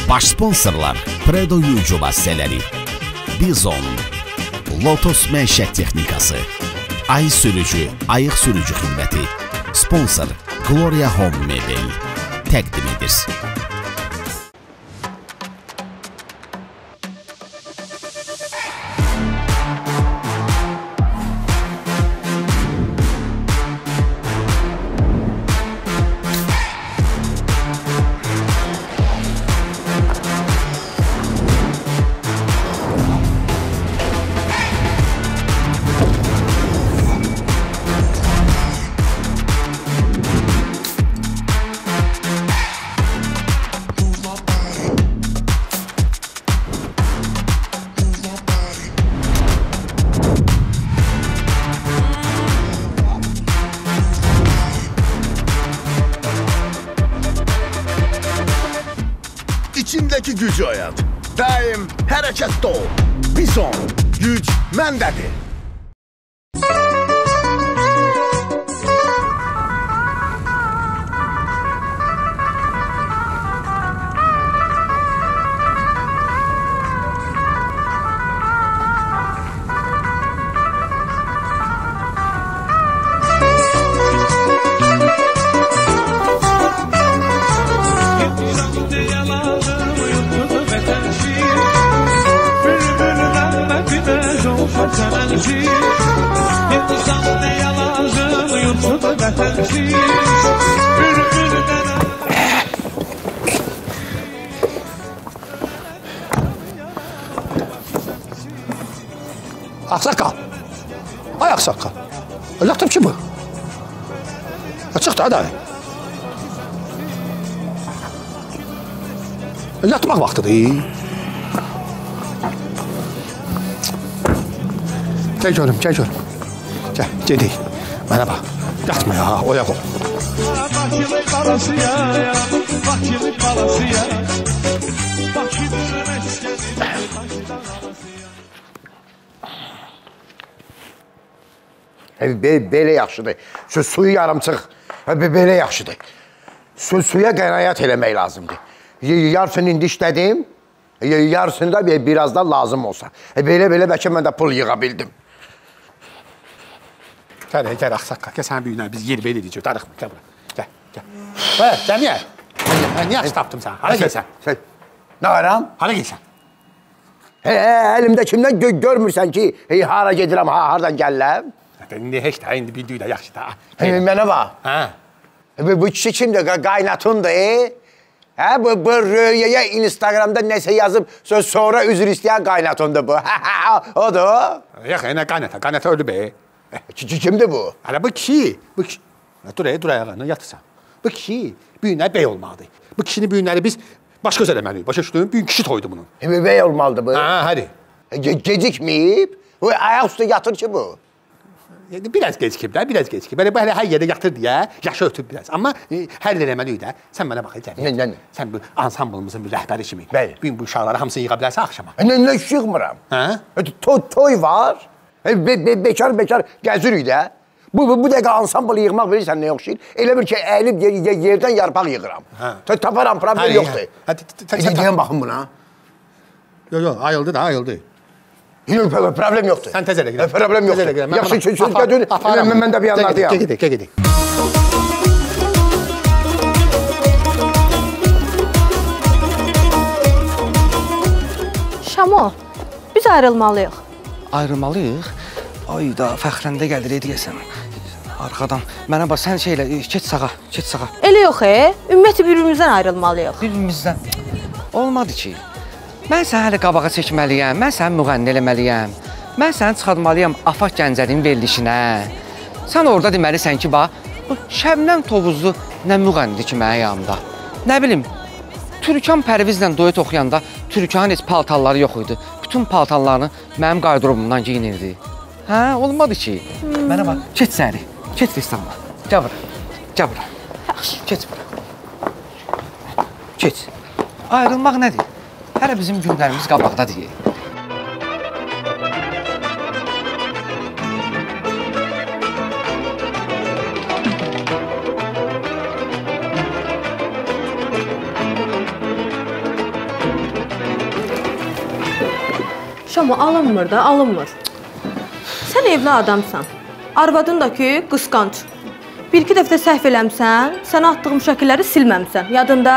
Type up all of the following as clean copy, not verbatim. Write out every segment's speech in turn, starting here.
Baş sponsorlar Predo Yuyucu vasitələri, Bizon, Lotus Məişət Texnikası, Ay Sürücü, Ayıq Sürücü xidməti, sponsor Gloria Home Mebel təqdim edir. İçindeki gücü oyat. Daim hərəkətdə ol. Bizon, güc məndədir. Aksakal. Ay aksakal. Yaktım ki bu. Çıktı hadi. Yatmak vaktidir. Gel görüm, gel görüm. Gel, gedik. Bana bak. Yatma ya, oyak ol. Bakılı balası ya, Bakılı balası ya. Belə yaxşıdır. Suyu yarımçıq. Belə yaxşıdır. Suya qənaət eləmək lazımdır. Yarısını indi işlədim. Yarısında birazdan lazım olsa. Belə bəlkə mən də pul yığa bildim. Gəl axsaqqa. Gəl sən büyünlər. Biz yer belə edəcək. Darıxma. Gəl bura. Gəl. Cəmiyə. Niyə yaxşı tapdım sən? Hara gəlsən? Nə qaram? Hara gəlsən? Əlimdə kimdən görmürsən ki, hara gedirəm, haradan gəlirəm? İndi heç də, indi bildiyi də yaxşı da. Mənə bax. Bu kişi kimdir? Qaynatundur. Bu röyəyə Instagramda nəsə yazıb, sonra üzr istəyən qaynatundur bu. Odur. Yox, nə qaynata? Qaynata ölü be. Kimdir bu? Bu kişi. Dur ayağa, yatırsan. Bu kişi büyünlər bey olmalıdır. Bu kişinin büyünləri biz başqa öz eləməliyik. Başa düşdün? Büyün kişi toydu bunun. Bey olmalıdır bu. Hadi. Gecikməyib. Ayaq üstə yatır ki bu. Biraz gecikib də, biraz gecikib. Belə hər yerdə yatır deyə, yaşı ötüb biraz. Amma hər yer eləməliyik də. Sən mənə bax, Cəmiyyət. Sən bu ansamblımızın bir rəhbəri kimi. Bugün bu uşaqları hamısını yığa bilərsən axşama. Nə yığmıram? Toy var. Bekar gəzirik də. Bu dəqiqə ansambl yığmaq bilirsən nə yoxşuyur? Elə bir ki, əyilib yerdən yarpaq yığıram. Taparam, problem yoxdur. Deyən baxın buna. Yox, ayıldı da, ayıldı. Problem yoxdur. Sən tez elə girəm. Problem yoxdur. Yaxşı söz gədir, mən də bir yanlardayam. Gedik. Şamo, biz ayrılmalıyıq. Ayrılmalıyıq? Ayda, fəxrəndə gəlir, ediyəsən. Arxadan. Mənə bax, sən şeylə, keç sağa. Elə yox, ümumiyyətlə bir-birimizdən ayrılmalıyıq. Bir-birimizdən. Olmadı ki. Mən səni hələ qabağa çəkməliyəm, mən səni müğənni eləməliyəm. Mən səni çıxartmalıyam Afaq Gəncənin verilişinə. Sən orada deməlisən ki, bax, Şəbnəm Tovuzlu nə müğənnidir ki, mənim yanımda. Nə bilim, Türkan Pərvizlə duet oxuyanda Türkanın heç paltarları yox idi. Bütün paltarlarını mənim qardırobumdan giyinirdi. Hə, olmadı ki. Mənə bax, keç səni, keç restorana. Gəl bura. Keç bura. Keç. Ayrılmaq nədir? Hələ bizim günlərimiz qabaqda deyil. Amma alınmır da, alınmır. Sən evli adamsan. Arvadın da ki, qısqanc. Bir-iki dəfə səhv eləmsən, sənə atdığım şəkilləri silməmsən. Yadında?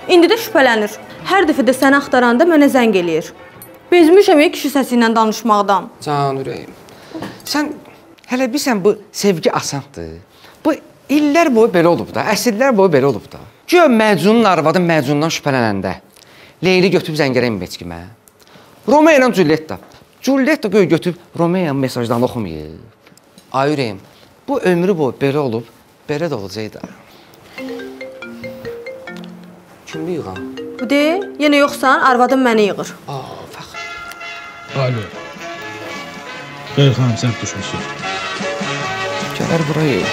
İndi də şübhələnir. Hər dəfə də səni axtaranda mənə zəng eləyir. Bezmişəm kişi səsi ilə danışmaqdan. Can ürəyim. Sən hələ bilsən bu sevgi asandır. Bu illər boyu belə olub da, əsrlər boyu belə olub da. Gör Məcnunun arvadı Məcnundan şübhələnəndə Leyli götürüb zəngərəm Meçkimə. Romeo ilə Julietta. Julietta götürüb Romeo mesajdan oxumayıb. Ay ürəyim, bu ömrü boyu belə olub, belə də olacaq da. Kimdir yığan? Bu de, yenə yoxsan, arvadım məni yığır. Fəxr. Alo. Xeyr xanım, sən düşmüşsün. Gələr buraya.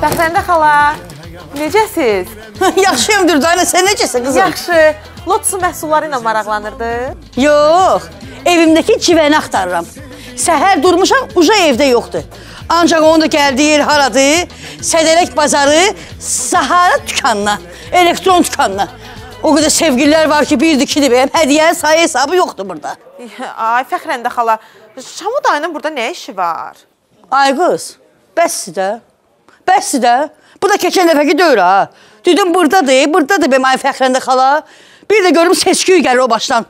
Fəxrəndə xala, necəsiz? Yaxşıyımdır da, sən necəsən qızım? Yaxşı. Lotusun məhsulları ilə maraqlanırdı? Yox, evimdəki civəni axtarıram. Səhər durmuşam, uca evdə yoxdur. Ancaq onu da gəldiyi yer haradır? Sədələk bazarı, Sahara dükanına, elektron dükanına. O qədər sevgililər var ki, birdir, ikidir, bəyəm, hədiyyənin sayı hesabı yoxdur burada. Ay, Fəxrəndə xala, Şamu dayının burada nə işi var? Ay qız, bəsdir də. Bəsdir də. Bu da keçən dəfəki deyir ha. Dedim buradadır bəyəm ay Fəxrəndə xala. Bir də görüm seçkiyi gəlir o başdan.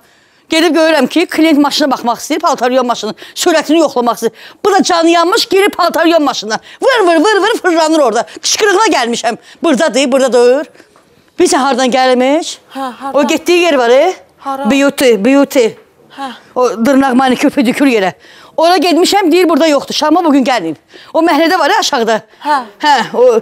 Gelib görürəm ki, klient maşına baxmaq istəyir, paltaryon maşını, sürətini yoxlamaq istəyir. Bu da canı yanmış, girib paltaryon maşına. Vır, fırlanır orada. Qışqırıqla gəlmişəm. Buradadır. Bilsən hardan gəlmiş? Hardan? O getdiyi yer var, Hara? Beauty. O dırnaq manikür, pedikür yerə. Ora getmişəm, deyir burada yoxdur. Şama bugün gəlməyib. O məhlədə var aşağıda. O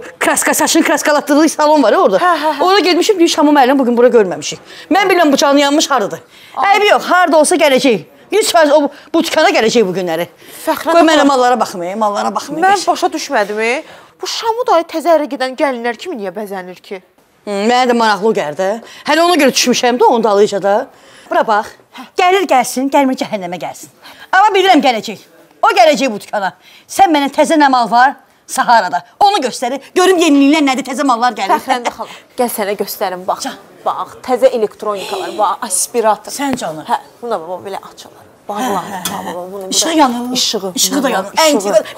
saçını kraskalatdırdığı salon var orada. Ora getmişim, deyir Şama müəllim bugün bura görməmişik. Mən biləm bu canı yanmış harıdır. Əybi yox, harada olsa gələcək. 100% o bu tükana gələcək bu günləri. Qoy mənə mallara baxmayayım, Mən başa düşmədim. Bu Şamu dayı təzə ərə gedən gəlinlər kimi niyə bəzənir ki? Mənə də maraqlı gəldi. Hələ ona görə düşmüşəm də onu dalayıca da. Bura bax, gəlir gəlsin, gəlmir cəhənnəmə gəlsin. Amma bilirəm gələcək. O gələcək bu dükana. Sən mənə təzə nə mal var? Saharada. Onu göstərir. Görüm yeniliklər nədir, təzə mallar gəlir. Fəxrəndə xala, gəl sənə göstərim, bax. Bax, təzə elektronikalar, bax, aspirator. Sən canım. Hə, buna bax, belə açılır. Bağlanır. İşığı yanır. İşığı da yanır.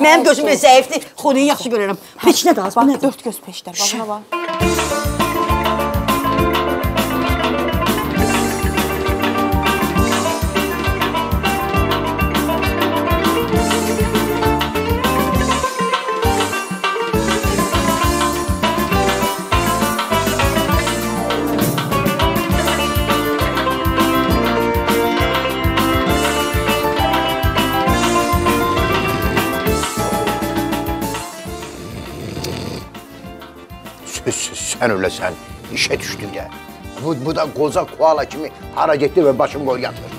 Mənim gözüm belə zəifdir. Xoniyi yaxşı görürəm. Peç nədir az? Bax, 4 göz peçlər. Bax, buna bax. Sən öləsən, işə düşdün ya. Bu da qoca koala kimi hara getdi və başım qoy yatır.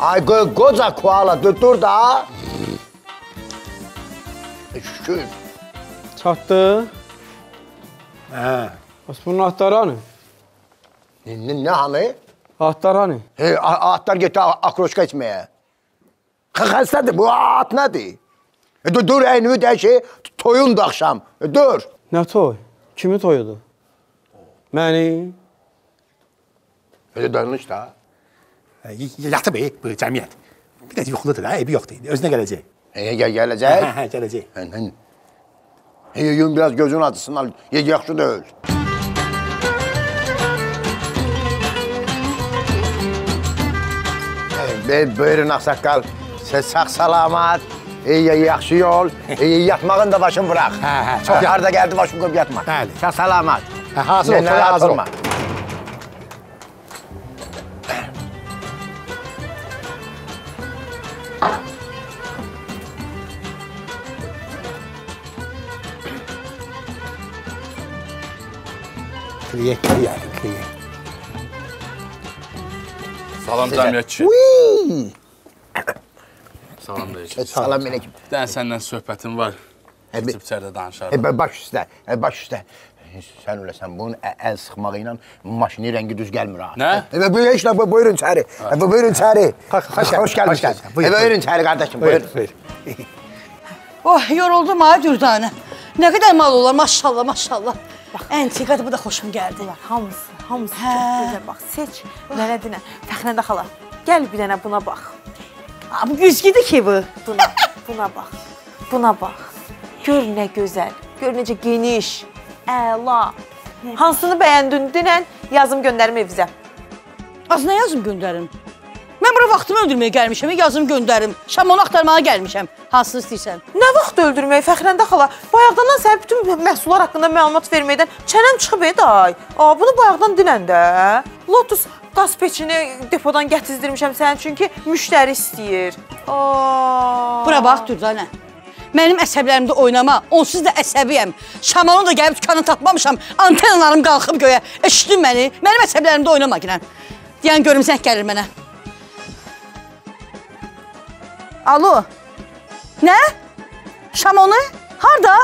Ay qoca koala, dur da. Şükür. Çatdı. Bəs bunun atları hani? Nə hanı? Atlar hani? Atlar getdi akroşka içməyə. Xəstədir, bu at nədir? Dur, əynimi dəyişi, toyundu axşam. Dur. Nə toy? Kimi toyudur? Məni? Öyle danış da. Yatıb bu cəmiyyət. Bir də yoxludur da, evi yoxdur. Özünə gələcək. Gələcək? Hə, gələcək. Yum biraz gözün acısın, yaxşı deyil. Buyurun ağsaqqal, siz sağ salamat, Yaxşı yol. Yatmağın da başını bırak. Çox yaxşı. Harda gəldi başını qoyub yatma. Bəli. Sən salamat. Hazır ol, toya hazır ol. Kliyek. Salam cəmiyyətçi. Salam deyəcək. Salam aleyküm. Dən səndən söhbətim var. Keçib içərdə danışarım. Baş üstə. Sən öləsən, bunun əl sıxmağı ilə maşini rəngi düz gəlmir ha. Nə? Heç nə, buyurun içəri. Buyurun içəri. Xoş gəlmişsiniz. Buyurun içəri qardaşım, buyurun. Oh, yoruldum ha Dürdanə. Nə qədər mal olar, maşallah, maşallah. Əntiqadır, bu da xoşum gəldi. Hamısı çox gözəl. Bax, seç. Mənə dinə. Fəxrəndə xala, gəl bir dənə buna bax. Bu güzgüdür ki bu. Buna bax. Buna bax. Gör nə gözəl. Gör necə geniş. Əla. Hansını bəyəndin? Dinən yazım göndərim evizə. Az nə yazım göndərim? Mən bura vaxtımı öldürməyə gəlmişəm, yazım göndərim. Şamonu axtarmağa gəlmişəm. Hansını istəyirsən? Nə vaxt öldürmək Fəxrəndə xala? Bayaqdan sən bütün məhsullar haqqında məlumat verməkdən çənəm çıxıb day. Bunu bayaqdan dinən də. Lotus qaz peçini depodan gətizdirmişəm sənin çünki müştəri istəyir. Bura bax Dürdanə. Mənim əsəblərimdə oynama, onsuz da əsəbiyəm. Şamonu da gəlib dükanı tapmamışam, antennalarım qalxıb göyə. Eşitdin məni? Mənim əsəblərimdə oynama girən. Deyən görüm zəng gəlir mənə. Alo. Nə? Şamonu? Harda?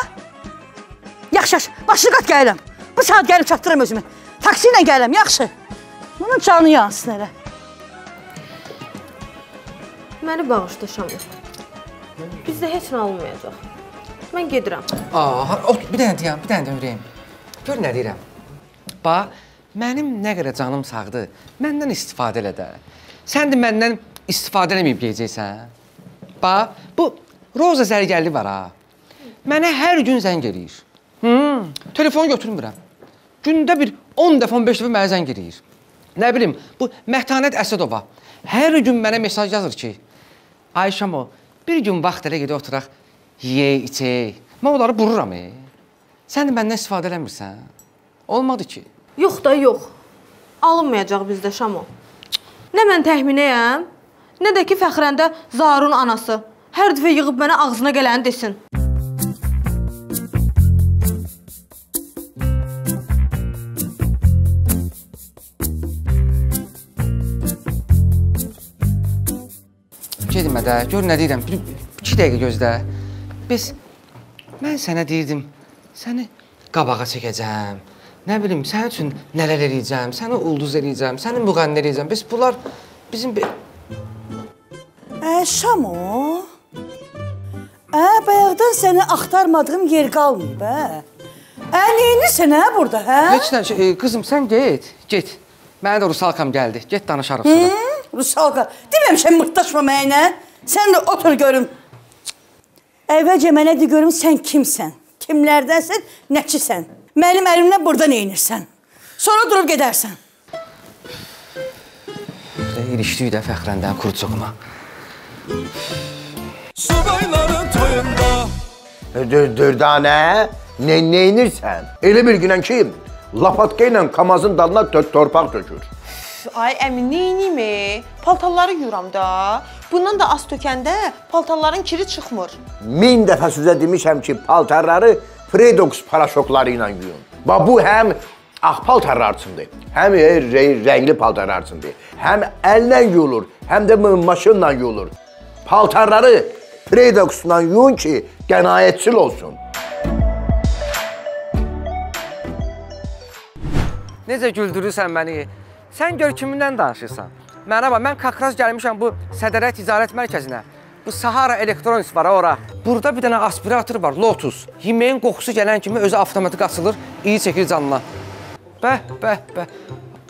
Yaxşı, başını qat gəlirəm. Bu saat gəlib çatdırım özümü. Taksi ilə gəlirəm, yaxşı. Bunun canı yansın elə. Məni bağışla Şamil. Bizdə heç nə olmayacaq. Mən gedirəm. Bir dənə deyəm, Ürəyim. Gör nə deyirəm. Bax, mənim nə qədər canım sağdır, məndən istifadə elə də. Sən də məndən istifadə eləməyib gələcəksən. Bax, bu Roza zərgərli var ha. Mənə hər gün zəng eləyir. Telefonu götürmürəm. Gündə bir 10 dəfə, 15 dəfə mənə zəng eləyir. Nə bilim, bu Mətanət Əsədova hər gün mənə mesaj yazır ki, Ayşamo, bir gün vaxt elə gedib oturaq, yeyək, içək. Mən onları bururam. Sən də məndən istifadə eləmirsən. Olmadı ki. Yox da yox. Alınmayacaq bizdə Şamo. Nə mən təxminəyəm, nə də ki Fəxrəndə Zarun anası. Hər dəfə yığıb mənə ağzına gələni desin. Gedmə də, gör nə deyirəm, 2 dəqiqə gözlə. Mən sənə deyirdim, səni qabağa çəkəcəm. Nə bilim, sənin üçün nələr eləyəcəm, səni ulduz eləyəcəm, səni müğənni eləyəcəm. Bunlar bizim... Şamo, bayaqdan səni axtarmadığım yer qalmayıb, neyinirsən, burada, Heç nə, qızım, sən get. Mənə də Rusalkam gəldi, get danışarıq sonra. Rusalka, deməmişəm mırtdaşma mənə, sən də otur görüm. Əvvəlcə mənə de görüm, sən kimsən, kimlərdənsən, nəçisən. Mənim əlimlə burada neyinirsən, sonra durub gedərsən. İlişdik də Fəxrəndən kurucuğuma. Subayların toyunda Dürdanə, neynirsən? Elə bir günən ki, lapatka ilə kamazın dalına torpaq tökür. Ay əmi, neyniyim? Paltarları yuyuram da. Bundan da az tökəndə paltarların kiri çıxmır. 1000 dəfə sizə demişəm ki, paltarları Fredox paraşokları ilə yuyun. Bu həm ağ paltarlar üçündür, həm rəngli paltarlar üçündür. Həm əllə yuyulur, həm də maşınla yuyulur. Paltarları Fredox-la yuyun ki, qənaətçil olsun. Necə güldürürsən məni? Sən gör kiminlə danışırsan? Mənə bax, mən Kakraz gəlmişəm bu Sədərə Ticarət Mərkəzinə. Bu Sahara Elektroniks var ora. Burada bir dənə aspirator var, Lotus. Yeməyin qoxusu gələn kimi özü avtomatik açılır, iyi çəkir canına. Bəh.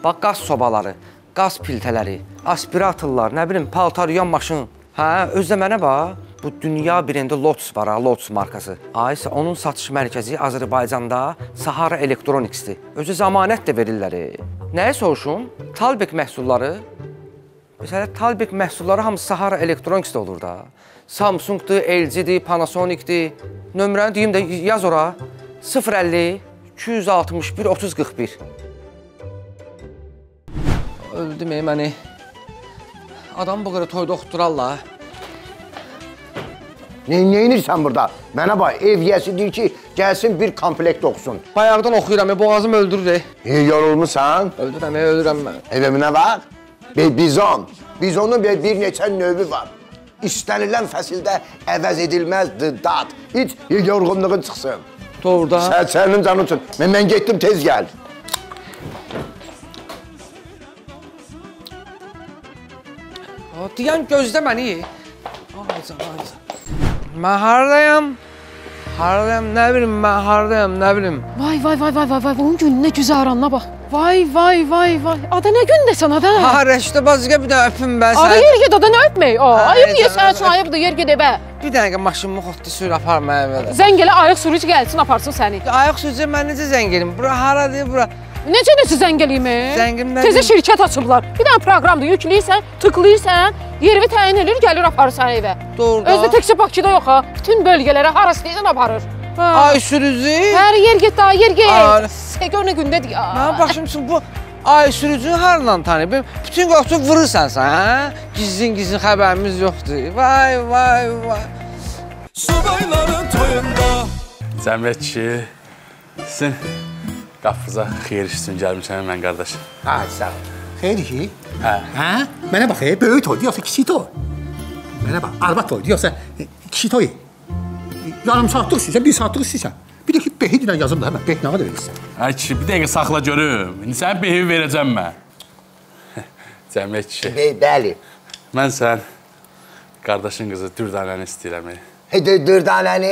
Bax, qaz sobaları, qaz piltələri, aspiratorlar, nə bilim, paltar yuyan maşın. Özdə mənə bax, bu dünya birində Lotus var, Lotus markası. Aysə, onun satış mərkəzi Azərbaycanda Sahara Elektroniksdir. Özü zamanət də verirlər. Nəyə soruşum? Talbek məhsulları. Məsələn, Talbek məhsulları hamısı Sahara Elektroniksdə olur da. Samsungdur, LG-dir, Panasonicdir. Nömrəni deyim də yaz ora. 050 261 3041. Öldüm məni. Adam bu qədər toyda oxuturarlar. Nə inirsən burada? Mənə bax, ev yiyəsi deyir ki, gəlsin bir komplekt oxusun. Bayaqdan oxuyuram, boğazım öldürür. Yorulmusan? Öldürəm mən. Evimə bax, bizon. Bizonun bir neçə növü var. İstənilən fəsildə əvəz edilməzdir dad. Hiç yorğunluğun çıxsın. Doğruda. Sənin canın üçün. Mən getdim, tez gəl. Deyən gözlə məni. Mən haradayam? Haradayam, nə bilim, mən haradayam, nə bilim. Vay, bunun gününə güzaranına bax. Vay. Ada nə gündəsən, ada? Rəşdə bazıqa bir də öpüm bə sən. Ada yer ged, ada nə öpmək? Ayıb niyə sənə üçün ayıbdır, yer ged evə. Bir dəqiqə maşınımı xotdu sür apar mənə evə. Zəng elə, ayıq sürücü gəlsin, aparsın səni. Ayıq sürücü mən necə zəng elim? Bura haradır, bura? Necə zəng eləyim? Zəngim nədir? Tezə şirkət açıblar. Bir dənə proqramdır, yükləyirsən, tıqlayırsan, yeri təyin edir, gəlir aparır səni evə. Doğruda. Özdə təkcə Bakıda yox ha, bütün bölgələrə hara istəyirsən aparır. Ay sürücü? Hər yer get daha, yer get. Gör nə gündədir ya. Mənim başım üçün bu ay sürücünü haradan tanıyıb? Bütün qoxucu vurursan sən, hə? Gizlin xəbərimiz yoxdur. Vay. Subayların toyunda. Cəmiyyət kişi, sizin qapınıza xeyir üçün gəlmişəm mən qardaş. Sağ ol. Xeyir işi? Hə. Mənə bax, böyük toydu yoxsa kiçik toy? Mənə bax, arvad toydu yoxsa kiçik toy? Yarım saatlıq istəyirsən, bir saatlıq istəyirsən. Bir də ki, behi dilən yazım da, behi nağa da verirsən. Ay kişi, bir dəqiqə saxla görüm. İndi sənin behi verəcəm mən. Cəmiyyət kişi. Bəli. Mən sən qardaşın qızı Dürdanəni istəyirəm. Dürdanəni?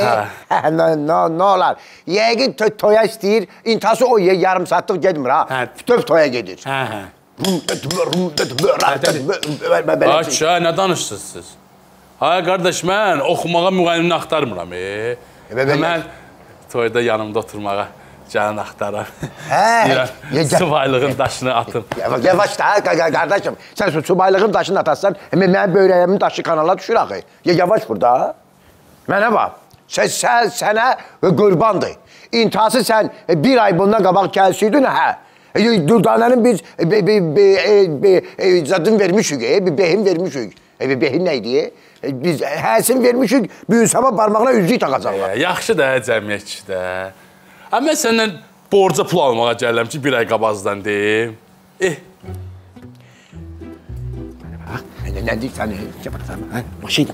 Nə olar? Yəqin toya istəyir, intası o yarım saatlıq gedmir ha. Bütöv toya gedir. Ay kişi, nə danışsınız siz? Ay qardaş, mən oxumağa müğənnini axtarmıram. Mən toyda yanımda oturmağa gəlin axtaram. Subaylığın daşını atın. Yavaş da, qardaşım. Sən subaylığın daşını atarsan, mənim böyrəyimin daşı kanala düşür axı. Yavaş burada. Mənə bax, sənə qurbandır. İntihası sən bir ay bundan qabaq gəlsiydin, hə? Dürdanənin biz zadın vermişik, behin vermişik. Behin nə idi? Biz həsin vermişik, büyün sabah barmağına üzlük taxacaqlar. Yaxşı da, cəmiyyət kişi də. Mən səndən borca pul almağa gəlirəm ki, bir ay qabazdan deyim. Nə deyirsən? Maşın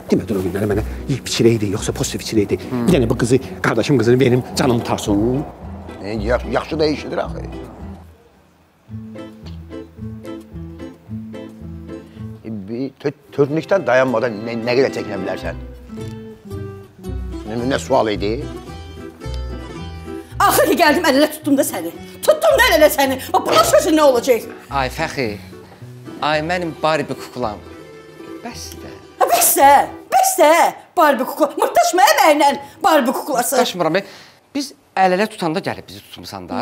demədir o günləri mənə fiçirəydi, yoxsa pozitiv fiçirəydi. Bir dənə bu qızı, qardaşım qızını verim, canım tarsın. Yaxşı da işidir axı. Törünlükdən dayanmadan nə qədər çəkinə bilərsən? Nə sual idi? Axır ki, gəldim, əl-ələ tutdum da səni. Tutdum da əl-ələ səni. Bunun sözü nə olacaq? Ay Fəxri, ay mənim Barbie kuklam. Bəsdə. Bəsdə. Barbie kukla. Mırtdaşma əməklə Barbie kuklası. Mırtdaşmıram. Biz əl-ələ tutanda gəlib bizi tutmuşsan da.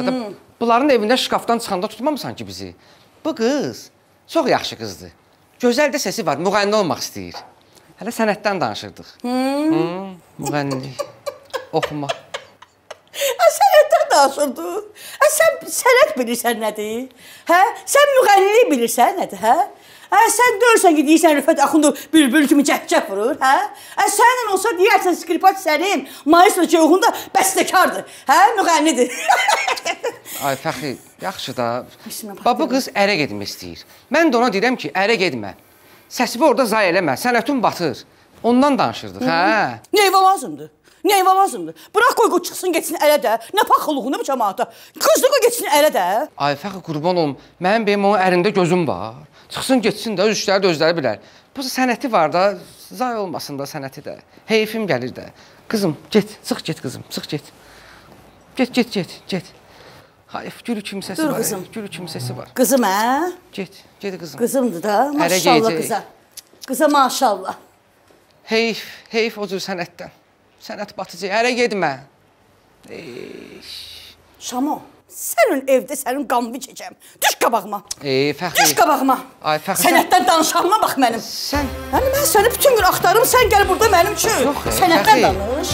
Bunların evində şkafdan çıxanda tutmamısan ki bizi. Bu qız çox yaxşı qızdır. Gözəl də səsi var, müğənni olmaq istəyir. Hələ sənətdən danışırdıq. Müğənnilik, oxuma. Sənətdən danışırdıq. Sən sənət bilirsən nədir? Sən müğənnilik bilirsən nədir? Sən dörsən ki, deyirsən Rüfət Axundur bülbül kimi cəhcəh vurur. Sənin olsa deyərsən skripat sənin, maestro Ceyhun da bəstəkardır. Müğənnidir. Ay Fəxri, yaxşı da. Bu qız ərə getmək istəyir. Mən də ona deyirəm ki, ərə getmə. Səsini orada zay eləmə, sənətin batır. Ondan danışırdıq, hə? Neyvə lazımdır? Neyvə lazımdır? Bıraq qoy çıxsın, geçsin ələ də. Nə paxılığını bu cəmaata? Qızdı qoy geçsin ələ də. Ay Fəxri, qurban olum. Mənim benim onun ərində gözüm var. Çıxsın, geçsin də, öz işləri də özləri bilər. Bu sənəti var da, zay olmasın da sənəti də. Heyfim gəlir də. Qızım, get, çıx get qızım, çıx get. Get. Hayf, gülü kimi səsi var. Dur qızım. Gülü kimi səsi var. Qızım, hə? Get qızım. Qızımdır da, maşallah qıza. Qıza maşallah. Heyf o cür sənətdən. Sənət batıcı, ərə gedmə. Şamo, Sənin evdə sənin qanını çəkəm. Düş qabağıma. Fəxri. Düş qabağıma. Ay Fəxri. Sənətdən danışanma bax mənim. Yəni mən səni bütün gün axtarım, sən gəl burada mənim üçün. Yox, sənətdən danış.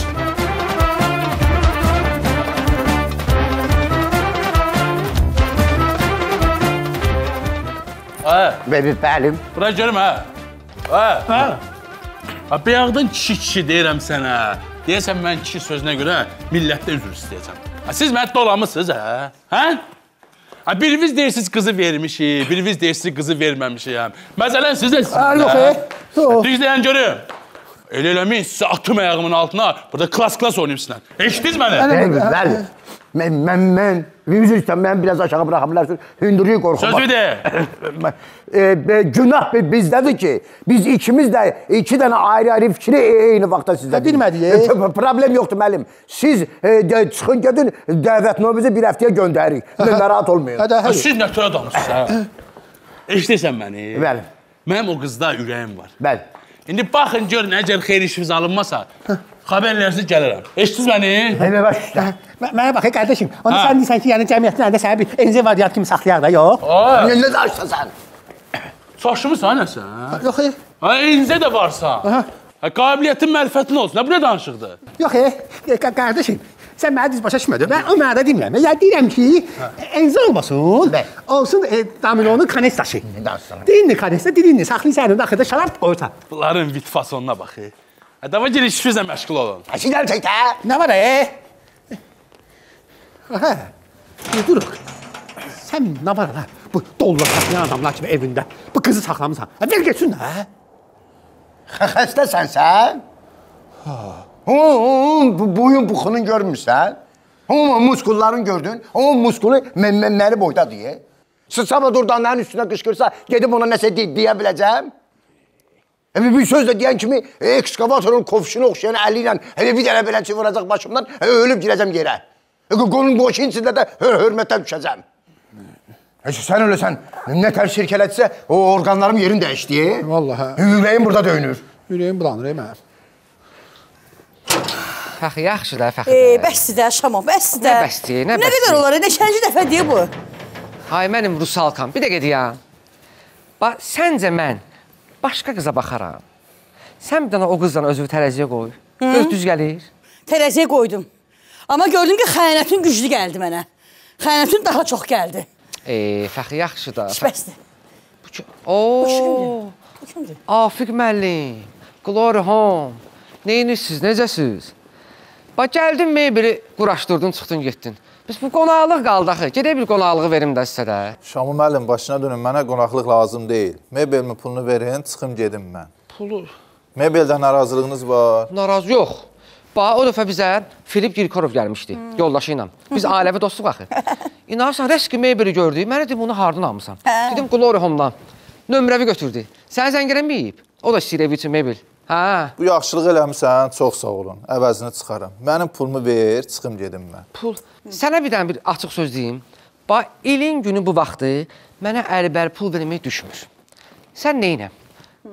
Bəlim. Bura görüm, Bayaqdan kişi deyirəm sənə. Deyəsən, mən kişi sözünə görə millətdə üzr istəyəcəm. Siz mənə dolamısınız, biriniz deyirsiniz qızı vermişik, biriniz deyirsiniz qızı verməmişik. Məsələn, siz də sizin. Düzləyən görüm. Elə eləməyin, sizə atım ayağımın altına, burada klas oynayım sizlə. Eşitdiniz məni? Bəli. Mən üzr istəyəm, mən biraz aşağı bıraxa bilərsin, hündürlüyü qorxumaq. Söz bir Günah bizdədir ki, biz ikimiz də iki dənə ayrı fikri eyni vaxtda sizdə bilmədik. Problem yoxdur müəllim. Siz çıxın gedin, dəvətnamızı bir həftəyə göndərik. Narahat olmayın. Siz nə tür adamsınız? Eşitirsən məni? Bəli. Mənim o qızda ürəyim var. Bəli. İndi baxın, görün, əgər xeyir işimiz alınmasa, xəbərlərsiz gəlirəm. Eşitdiniz məni? Mənə bax, qardaşım, onu sən deyirsən ki, yəni cəmiyyətin əlində sənə bir enzi variant kimi saxlayaq da, yox? Nə danışsan sən? Saçımısan nəsən? Yox, enzə də varsa. Qabiliyyətin, mərifətin olsun. Nə buraya danışıqdır? Yox, qardaşım, sən mənə düz başa düşmədin. Mən o mənada demirəm. Yəni deyirəm ki, enzə olmasın, olsun dominonun kanestası. Dilini kanesta, dilini saxlayırsan, daxildə şarap qoyursan. Bunların vitfasonuna bax. Dava gir işinizlə məşğul olun. Əşiklər çəkdə. Nə var, Duruq. Sən nə var, bu dollar saxlayan adamlar kimi evində. Bu qızı saxlamısan. Ver geçsin, Xəstəsən sən? Boyun buxunun görmürsən? Muskulların gördün? O muskulu məni boyda deyə. Sıçama durdanların üstünə qışqırsa, gedib ona nəsə deyə biləcəm? Bir söz də deyən kimi, ekskavatorun kofşunu oxşayan əli ilə bir dənə belə vuracaq başımdan, ölüb girəcəm yerə. Qolun boşun içində də hörmətdən düşəcəm. Sən öləsən, nə tər şirkələtsə, o orqanlarım yerin dəyişdi. Vallahi. Ürəyim burada döyünür. Ürəyim bulanır, mən. Fəxri, yaxşı da, Fəxri. Bəsdir də, Şamov, bəsdir də. Nə bəsdir, nə bəsdir? Nə qədər olar, neçənci dəfə deyə bu? Ay, mənim rusalkam, bir dəqiqə deyəm. Bax, səncə mən başqa qıza baxaram. Sən bir dənə o qızdan özünü tərəziyə qoy. Öz düz gəlir. Tərəziyə qoydum. Amma gördüm ki, xəyanətin güclü gəldi mənə. Xəyanətin daha çox gəldi. Fəxri, yaxşı da. Bəsdir. Bu kimdir? Afiq müəllim, Glory Home. Neyinirsiniz, necəsiz? Bax, gəldin mebeli quraşdırdın, çıxdın, getdin. Biz bu qonaqlıq qaldı axı. Gedək bir qonaqlığı verim də sizə də. Şamı müəllim, başına dönün, mənə qonaqlıq lazım deyil. Mebelimin pulunu verin, çıxım gedim mən. Pulu? Mebeldə narazılığınız var. Narazı yox. Bax, o dəfə bizə Filip Kirkorov gəlmişdi, yoldaşı ilə. Biz ailəvi dostluq axı. İnanırsan, rəski mebeli gördük, mənə dedim, onu hardan almışsan? Dedim, Glory Home-dan. Nömrəvi götürdü. Səni zəng eləməyib. O da istəyir evi üçün mebel. Bu yaxşılıq eləmişsən, çox sağ olun. Əvəzini çıxaram. Mənim pulumu ver, çıxım gedim mən. Pul. Sənə bir dənə bir açıq söz deyim. Bax, ilin günü bu vaxtı mənə əlbəl pul vermək düşmür. Sən neynə?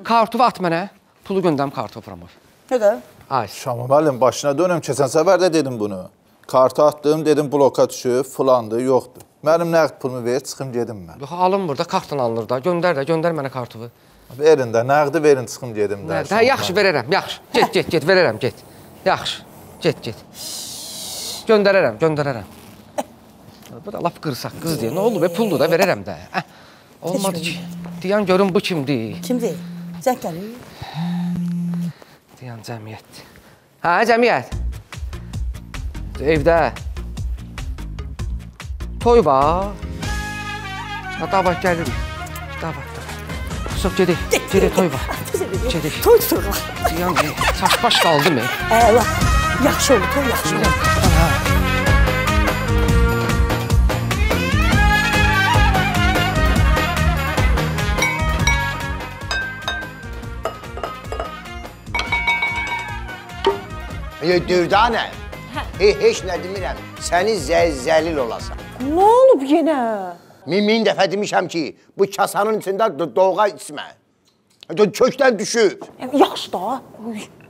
Kartofu at mənə, pulu göndərim kartofu vuramır. Nədə? Şamı müəllim, başına dönüm, keçən səfər də dedim bunu. Kartı atdım, dedim bloka düşüb, filandı, yoxdur. Mənim nəqd pulumu ver, çıxım gedim mən. Yox, alınmır da, kartdan alınır da. Göndər mənə kartofu. Verin də, nəqdi verin, çıxım gedim də. Yaxşı, verərəm, yaxşı. Get, verərəm, get. Yaxşı, get. Göndərərəm. Bu da laf qırsaq qız deyir. Nə oldu be, puldur da, verərəm də. Olmadı ki, deyən görün bu kimdir? Kimdir? Zəng gəlir. Deyən cəmiyyətdir. Cəmiyyət. Evdə. Toy var. Davay, gəlirik. Davay. Kusub, gedək, toy var. Gedək. Toy tuturlar. Deyən, çaş-baş qaldı mı? Yaxşı olur, toy yaxşı olur. Dürdanə, heç nə demirəm, səni zəlil olasan. Nə olub yenə? Min dəfə demişəm ki, bu kasanın içində doğğa içmə. Kökdən düşüb. Yaxşı da.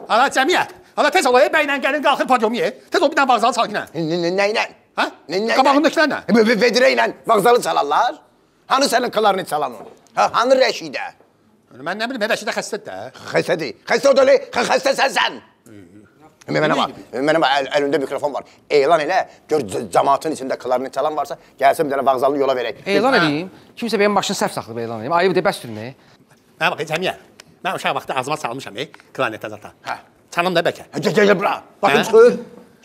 Ala cəmiyyət, ala tez olaya bəylə gəlin qalxır padyumu ye. Tez ol bir dənə vağzalı çal yenə. Nə ilə? Ha? Qabağındakılar nə? Vedrə ilə vağzalı çalarlar. Hanı sənin klarnet çalan o? Hanı Rəşidə? Mən nə bilim, Rəşidə xəstədir də. Xəstədir. Xəstə o da elə, xəstəsən sən. Mənim əlimdə mikrofon var. Elan elə, gör cəmaatın içində klarnet çalan varsa, gəlsin bir dənə vağzalını yola verək. Elan edeyim. Kimsə benim başını səhv saxlayıb elan edeyim. Ayıbdır, bəsdir nə? Mənə bax, Cəmiyə. Mən uşaq vaxtı ağzıma salmışam, klarnetə zata. Çalım da bəlkə. Gəl bura. Baxın çıxır.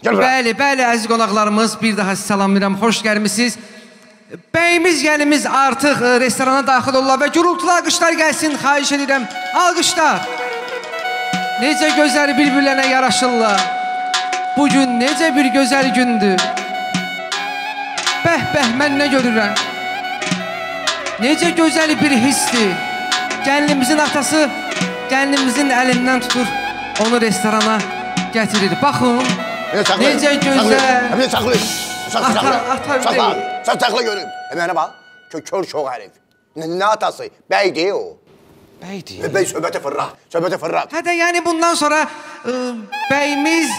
Bəli, əziz qonaqlarımız, bir daha sizi salamlayıram, xoş gəlmisiniz. Bəyimiz, gəlimiz artıq restorana daxil olurlar və gürültülü alqışlar gəlsin, xahiş edirəm. Alqışlar. Necə gözəl bir-birlərinə yaraşırlar. Bugün necə bir gözəl gündür. Bəh, mən nə görürəm. Necə gözəl bir hissdir. Gəlinimizin atası, gəlinimizin əlindən tutur, onu restorana gətirir. Baxın. Necə gözəl. Həmdə saxlı. Saxla görüm. Mənə bax. Kör şoq hərif. Nə atası? Bəydir o. Bəydir. Bəy söhbəti fırrat. Hədə yəni bundan sonra bəyimiz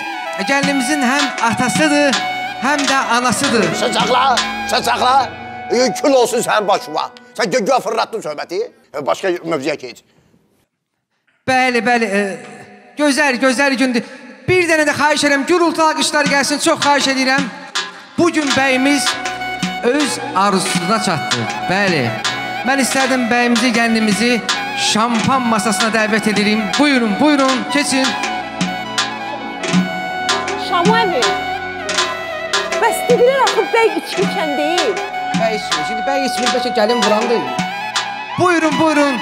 gəlinimizin həm atasıdır, həm də anasıdır. Saxla. Kül olsun sənin başına. Sən göyə fırratdın söhbəti. Başqa mövzuya keç. Bəli. Gözəl gündür. Bir dənə də xahiş edirəm, gürültü alqışlar gəlsin, çox xahiş edirəm. Bugün bəyimiz öz arzusuna çatdı. Bəli, mən istərdim bəyimizi, gəlinimizi şampan masasına dəvət edirim. Buyurun, keçin. Şamani, bəs dedilər axı bəy içmişən deyil. Bəy içmir, şimdi bəy içmir, bəlkə gəlin vuran deyil. Buyurun.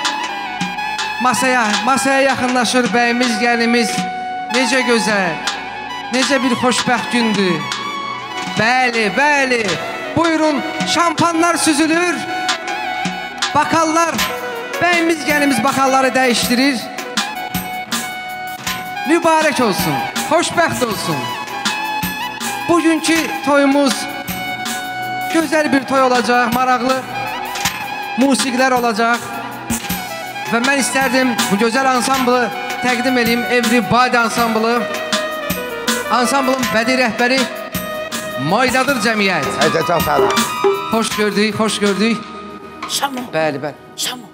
Masaya yaxınlaşır bəyimiz, gəlinimiz. Necə gözəl, necə bir xoşbəxt gündür. Bəli. Buyurun, şampanlar süzülür. Bakallar, bəyimiz, gəlimiz bakalları dəyişdirir. Mübarək olsun, xoşbəxt olsun. Bugünkü toyumuz gözəl bir toy olacaq, maraqlı musiqilər olacaq. Və mən istərdim bu gözəl ansamblı təqdim edeyim, Everybody ansamblı. Ansamblın bədii rəhbəri Maydadır Cəmiyyət. Xoş gördük. Şamo. Bəli. Şamo,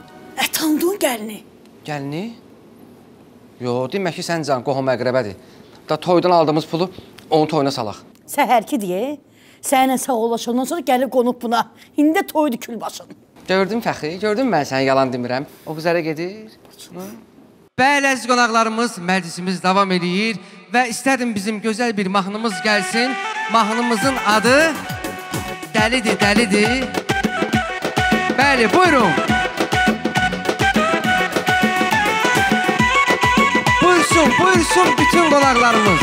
tanıdığın gəlini. Gəlini? Yox, demək ki, sən can, qohum əqrəbədir. Da toydan aldığımız pulu onun toyuna salaq. Səhərki deyə, sənə sağolaşandan sonra gəlib qonub buna. İndi də toydu külbaşın. Gördün Fəxri, gördün mən səni yalan demirəm. O qızara gedir. Bəli, əziz qonaqlarımız, məclisimiz davam edir və istərdim bizim gözəl bir mahnımız gəlsin. Mahnımızın adı Dəlidir. Bəli, buyurun. Buyursun bütün qonaqlarımız.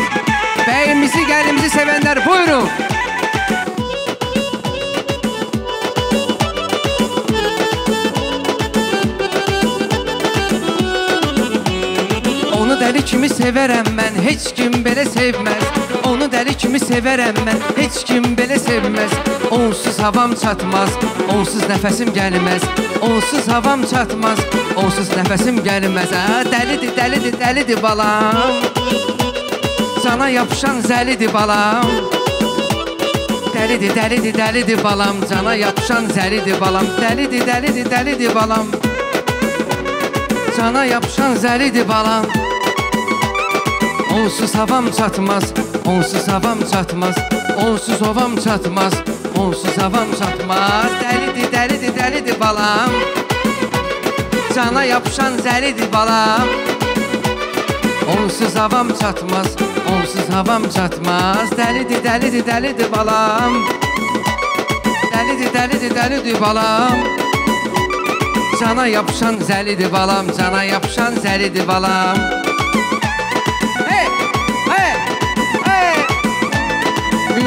Bəyimizi, gəlimizi sevənlər, buyurun. Onu dəli kimi sevərəm mən, heç kim belə sevməz. Onu dəli kimi sevərəm mən, heç kim belə sevməz. Onsuz havam çatmaz, onsuz nəfəsim gəlməz. Onsuz havam çatmaz, onsuz nəfəsim gəlməz. Dəlidir balam. Cana yapışan zəlidir balam. Dəlidir balam. Cana yapışan zəlidir balam. Dəlidir balam. Cana yapışan zəlidir balam. Onsuz havam çatmaz, onsuz havam çatmaz. Onsuz havam çatmaz, onsuz havam çatmaz. Dəlidir balam. Cana yapışan zəlidir balam. Onsuz havam çatmaz, onsuz havam çatmaz. Dəlidir balam. Dəlidir balam. Cana yapışan zəlidir balam. Cana yapışan zəlidir balam.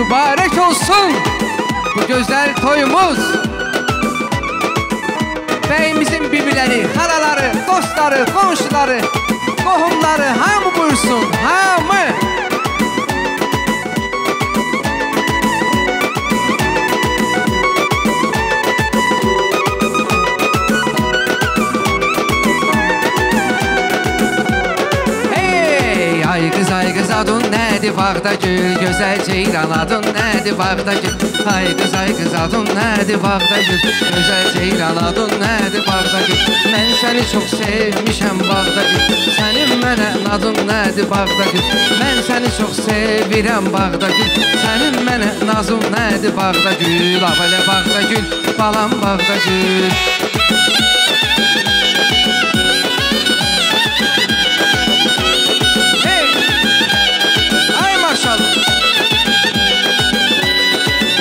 Mübarək olsun bu gözəl toyumuz. Bəyimizin bibiləri, xalaları, dostları, qonşuları, qohumları hamı buyursun, hamı. Ay qız adın nədir nədir bağda gül, gözəl ceyran adın nədir bağda gül. Ay qız adın nədir bağda gül, gözəl ceyran adın nədir bağda gül. Mən səni çox sevmişəm bağda gül, sənin mənə adın nədir bağda gül. Mən səni çox sevirəm bağda gül, sənin mənə nazın nədir bağda gül. Abələ bağda gül, balam bağda gül.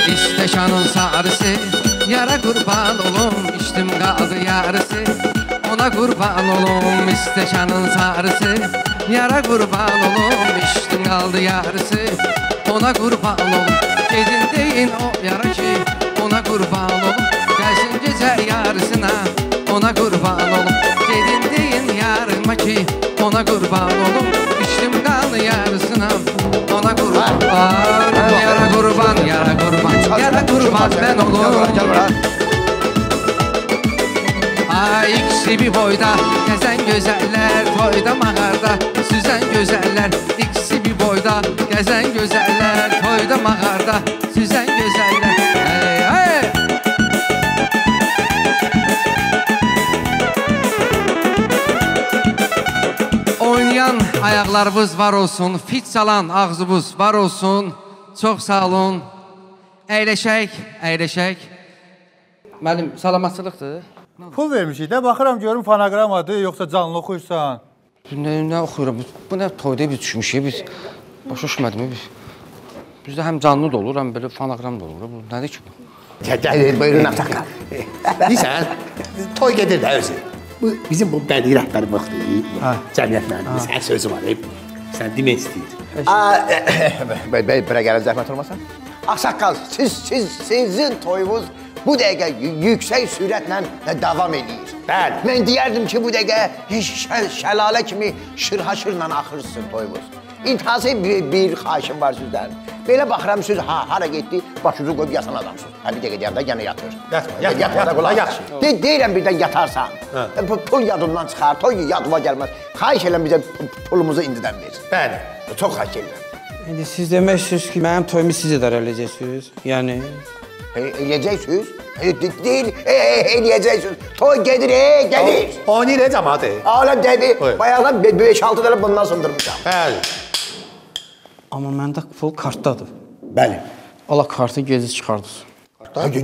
İstəkanın sarısı, yara qurban olum, içdim qaldı yarısı. Ona qurban olum, istəkanın sarısı, yara qurban olum, içdim qaldı yarısı. Ona qurban olum, gedin deyin o yara ki, ona qurban olum, gəlsin gecə yarısına. Ona qurban olum, gedin deyin yarıma ki, ona qurban olum, içdim qaldı yarısına. Ona qurban, yara qurban, yara qurban, yara qurban mən olum. Ay ikisi bir boyda, gəzən gözəllər, toyda mağarda, süzən gözəllər. İkisi bir boyda, gəzən gözəllər, toyda mağarda, süzən gözəllər. Hey, hey! Oynayan ayaqlarınız var olsun, fit salan ağzınız var olsun. Çox sağ olun. Əyləşək, əyləşək. Müəllim, salamatçılıqdır. Pul vermişik də, baxıram görüm fonoqramadır, yoxsa canlı oxuyursan. Nə oxuyuram? Bu nə toyda biz düşmüşük, biz başa düşmədim. Bizdə həm canlı da olur, həm belə fonoqram da olur. Bu nədir ki bu? Gəlir, buyurun Atakan. Deyirsən, toy gedir də özü. Bu bizim bu bədii rəhbərimizdir. Cəmiyyət müəllimiz, hər sözü var. Sən demək istəyir. Bura gələn zəhmət olmasın. Ağsaqqal, sizin toyunuz bu dəqiqə yüksək sürətlə davam edir. Bəli. Mən deyərdim ki, bu dəqiqə şəlalə kimi şırhaşırla axırsın toyunuz. İntihası bir xahişim var sizdən. Belə baxıram, siz hara getdi, başınızı qoyub yatan adamsınız. Bir dəqiqə deyəndə yenə yatır. Yatma, yaxşı. Deyirəm birdən yatarsan, pul yadından çıxar, toy yadıma gəlməz. Xahiş eləm bizə pulumuzu indidən versin. Bəli. Çox xahiş eləm. İndi siz deməksiniz ki, mənim toyumu siz idarə edəcəksiniz. Yəni... Eləyəcəksiniz? Deyil, eləyəcəksiniz. Toy gedir, gedir. Oynayır, cəmaatı. Aləm deyil, bayaqdan 5-6 dənə bundan sındırmışam. Bəli. Amma məndə pul kartdadır. Bəli. Allah kartı gezi çıxardınız.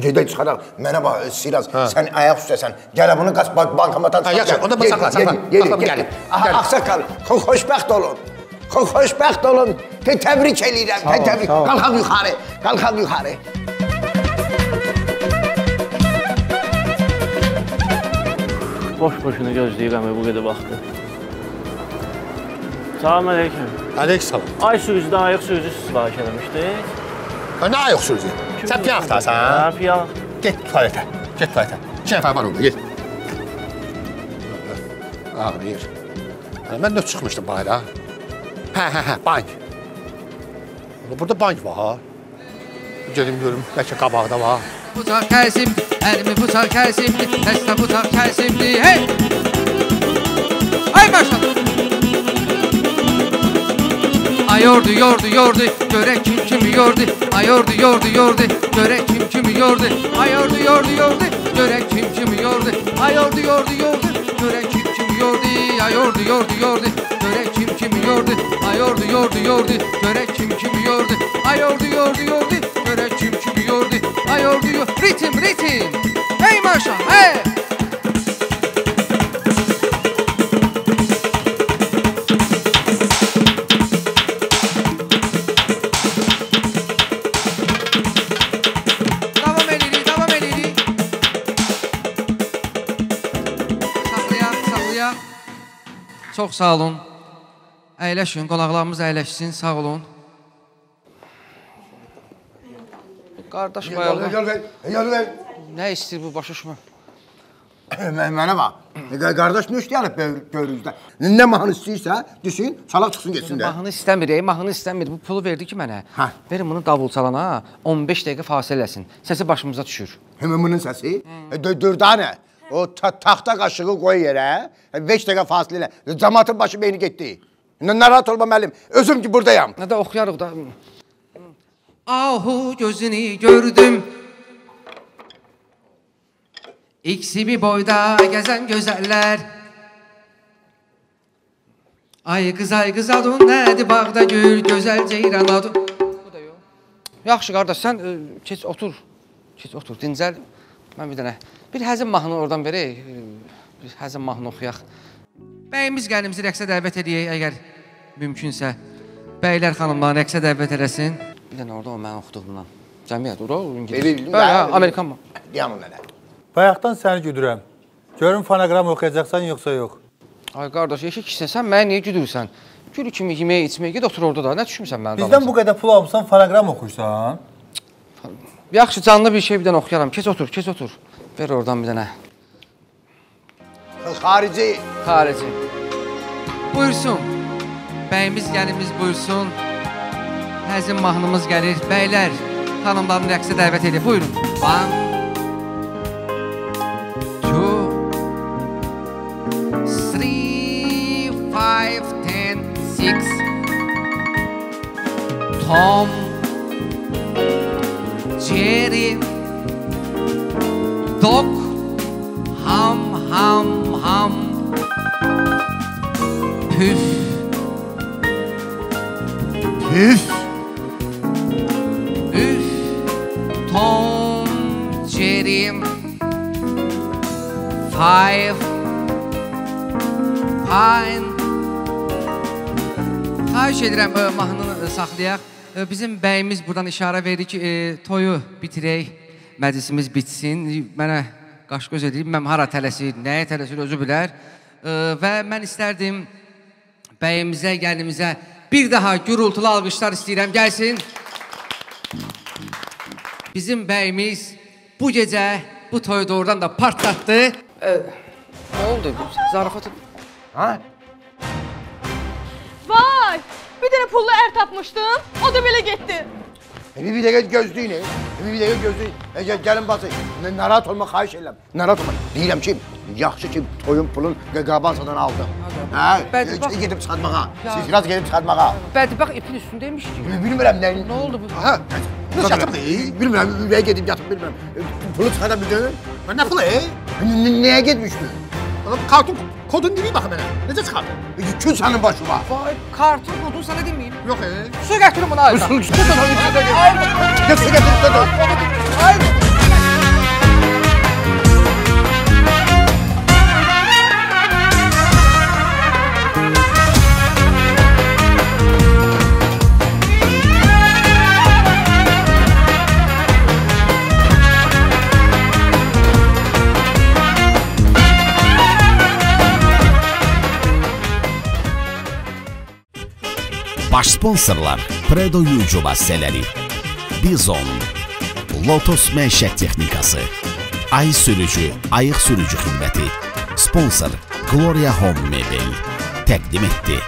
Gedə çıxaraq, mənə bax, Siraz, sən ayaq üstəsən, gələ bunu qaç bankamatan çıxar. Yaxşı, onda bu saxla. Gəlin. Ağsaqqal, xoşbəxt olun. Xoşbəxt olun. Təbrik eləyirəm. Qalxam yuxarı, qalxam yuxarı. Boş-boşunu gözləyirəm bu qədər vaxtı. Salam aleyküm. Aleyküm. Ay sürücüdən ayıq sürücü sifariş eləmişdik. Nə ayıq sürücü? Sən piyan axtarsan? Hə, piyan. Get tualetə, get tualetə. 2 nəfər var orada, get. Ağrıyır. Mən növ çıxmışdım bayra. Hə, bank. Burada bank var, ha. Gedim görüm, bəlkə qabaqda var. Bıçaq kəsib, əlimi bıçaq kəsibdi, dəstə bıçaq kəsibdi, hey! Ay maşallah! Ay yordu, görək kim kimi yordu. Ay yordu, görək kim kimi yordu. Ay yordu, görək kim kimi yordu. Ay yordu, görək kim kimi yordu. Ay yordu, görək kim kimi yordu. Ay yordu, görək kim kimi yordu. Ay yordu, görək kim kimi yordu. Ay yordu, ritim. Hey maşallah, hey! Çox sağ olun. Əyləşin, qonaqlarımız əyləşsin, sağ olun. Qardaş bayaqdan... Yol ver. Nə istəyir bu, başa düşmə? Mənə bax, qardaş nə işləyəlib böyrünüzdə? Nə mahnı istəyirsə, düşün, çalaq çıxsın geçsin də. Mahnı istəmir. Bu pulu verdi ki mənə. Verin bunu davul çalana, 15 dəqiqə fasiləsin. Səsi başımıza düşür. Həmən bunun səsi? Dördanə. O taxta qaşığı qoy yerə, 5 dəqiqə fasilə ilə. Cəmatın başı beyni getdi. Narahat olma müəllim. Özüm ki buradayam. Nə də oxuyarıq da. Ahu gözünü gördüm. İkisi bir boyda gezen güzeller. Ay qız adın nədir bağda gül, gözəl ceyran adın. Bu da yox. Yaxşı qardaş, sən keç otur. Keç otur, dincəl. Mən bir dənə. Bir həzin mahnı oradan verək. Bir həzin mahnı oxuyaq. Bəyimiz qənimizi rəqsə dəvət edəyək, əgər mümkünsə. Bəylər xanımları rəqsə dəvət eləsin. Bir dənə orada o mən oxuduğumdan. Cəmiyyət, ora İngiliz. Amerikan mı? Yanım nələ. Bayaqdan səni güdürəm. Görün fonoqram oxuyacaqsan, yoxsa yox. Ay qardaş, yeşik kişisən, sən mənə niyə güdürsən? Gül kimi yeməyə, içməyə, ged otur orada da. Nə düşmüsən mənim dalımıza? Bizdən bu qədər pul almışsan, fonoqram oxuyursan. Yaxşı, canlı bir şey bir dənə oxuyaram. Keç otur, keç otur. Ver oradan bir dənə. Xarici. Xarici. Buyursun. Bəyimiz, gəlimiz buyursun. Həzin mahnımız gəlir. Bəylər, xanımların rəqsə dəvət edir. Buyurun. 1, 2, 3, 5, 10, 6. Tom, Jerry, Doc, Ham, Püf, Üf, Tom, Jerry, 5, Pine. Xahiş edirəm, mahnını saxlayaq. Bizim bəyimiz buradan işarə verdi ki, toyu bitirək, məclisimiz bitsin. Mənə qaş-göz edib, mən hara tələsir, nəyə tələsir özü bilər. Və mən istərdim bəyimizə, gəlinimizə bir daha gürültülü alqışlar istəyirəm, gəlsin. Bizim bəyimiz bu gecə bu toyu doğrudan da partlatdı. Nə oldu? Zarafatı... Ha? Vay! Bir dənə pullu ər tapmışdım, o da belə getdi. Bir dəqiqə gözləyin, bir dəqiqə gözləyin. Gəlin basın, narahat olma, xahiş edirəm. Narahat olma. Deyirəm ki, yaxşı ki, toyun pulun qabansadan aldım. Gedib çıxartmağa, siz gedib çıxartmağa. Bədbəx ipin üstündəymiş ki. Bilmirəm, nə oldu bu? Nasıl yatıb? Bilmirəm, ürəyə gedib yatıb, bilmirəm. Pulu çıxarda bildin? Nə pulu? Nəyə getmişdin? Kartun kodun deməyim baxı mənə. Necə çıxardı? Kül sənin başıma. Vay, kartun kodun sənə deməyim. Yox, Su gətirin buna ayda. Su gətirin. Baş sponsorlar Predo Yucu vasitələri, Bizon, Lotus məişət texnikası, Ay sürücü, ayıq sürücü xidməti, sponsor Gloria Home Mebel təqdim etdi.